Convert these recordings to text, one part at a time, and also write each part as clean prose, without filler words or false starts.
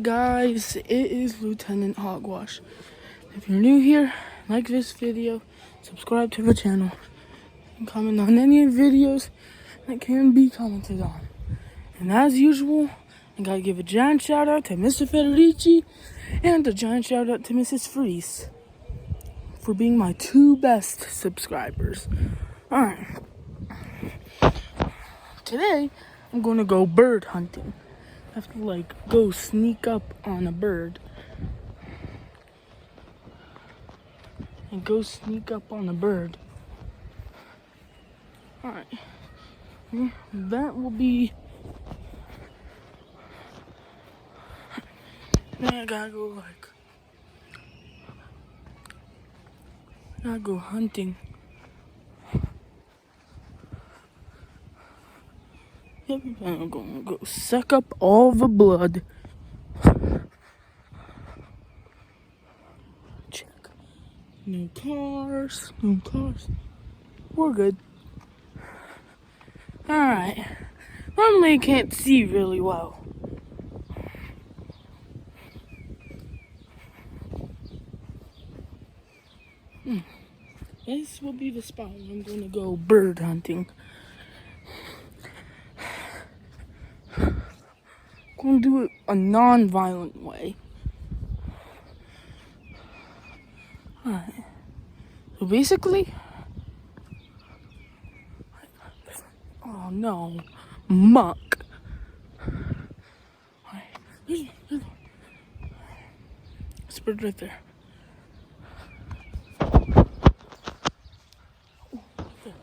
Guys, it is Lieutenant Hogwash. If you're new here, like this video, subscribe to the channel, and comment on any videos that can be commented on. And as usual, I gotta give a giant shout out to Mr. Federici and a giant shout out to Mrs. Freeze for being my two best subscribers. Alright. Today, I'm gonna go bird hunting. I have to go sneak up on a bird. Alright. That will be. Then I gotta go hunting. Yep, I'm gonna go suck up all the blood. Check. No cars. We're good. Alright. Normally I can't see really well. This will be the spot where I'm gonna go bird hunting. I'm gonna do it a non-violent way. Alright. So basically, oh no, muck. Alright. It's a bird right there. Oh, right there.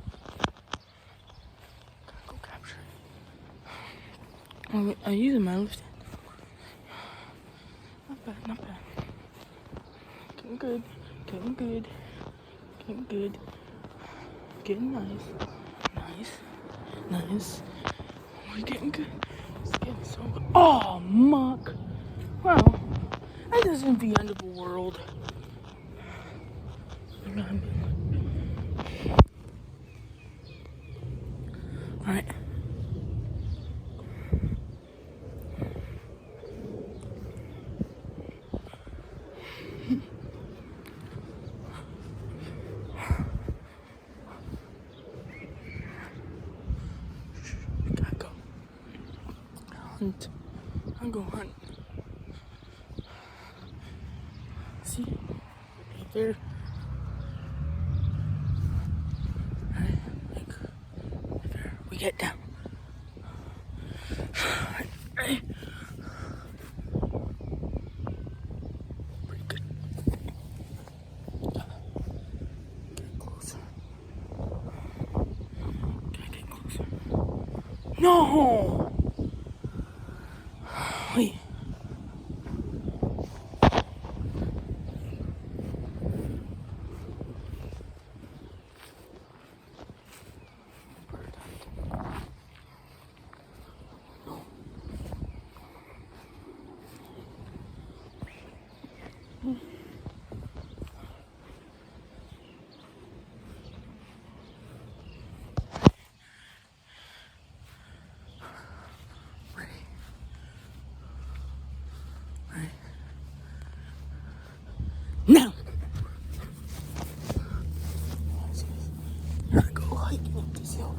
Gotta go capture it. I'm using my left hand. Not bad. Getting good. Getting nice. We're getting good. It's getting so good. Oh, muck. Well, that isn't the end of the world. Alright. I'll go hunt. See? Right there. Right there. We get down. Right. Pretty good. Get closer. Get closer. No! Wait. Now! We gotta go hiking up this hill.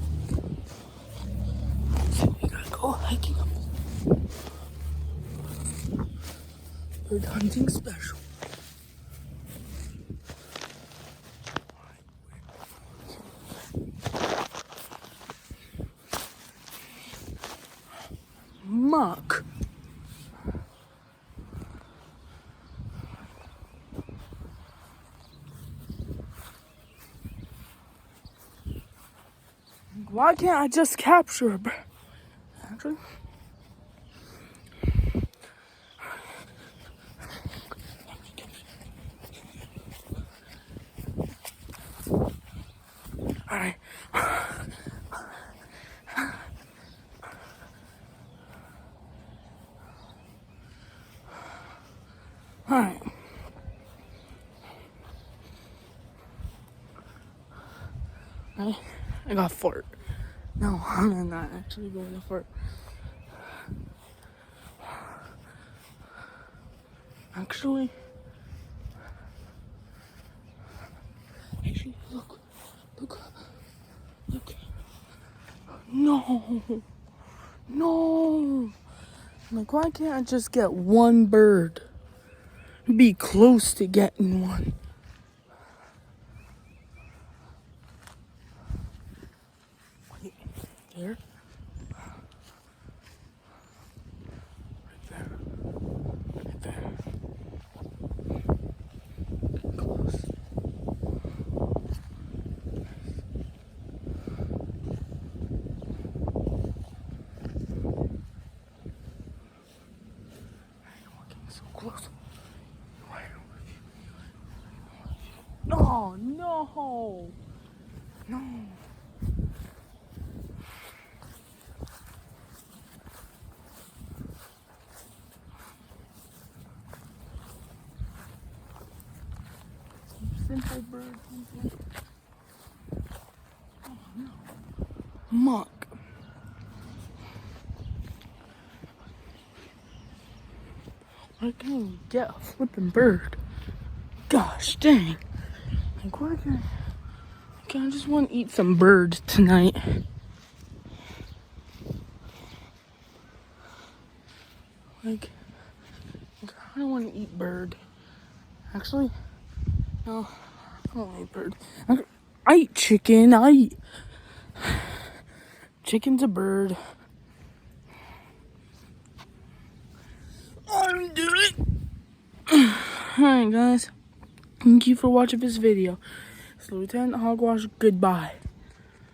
Bird hunting special. Muck. Why can't I just capture a bird? Actually, alright. Alright. I got a fart. No, I'm not actually going to fart. Actually, look. No. Like, why can't I just get one bird? Be close to getting one. Wait, there? Right there. Close. So close. Oh, no. No. Simple bird. Oh, no. Muck. I can't even get a flipping bird. Gosh dang. Like, why can't I just want to eat some birds tonight? Like I don't want to eat bird. Actually, no, I don't eat bird. I eat chicken. Chicken's a bird. I'm doing it. Alright, guys. Thank you for watching this video. It's Lieutenant Hogwash. Goodbye.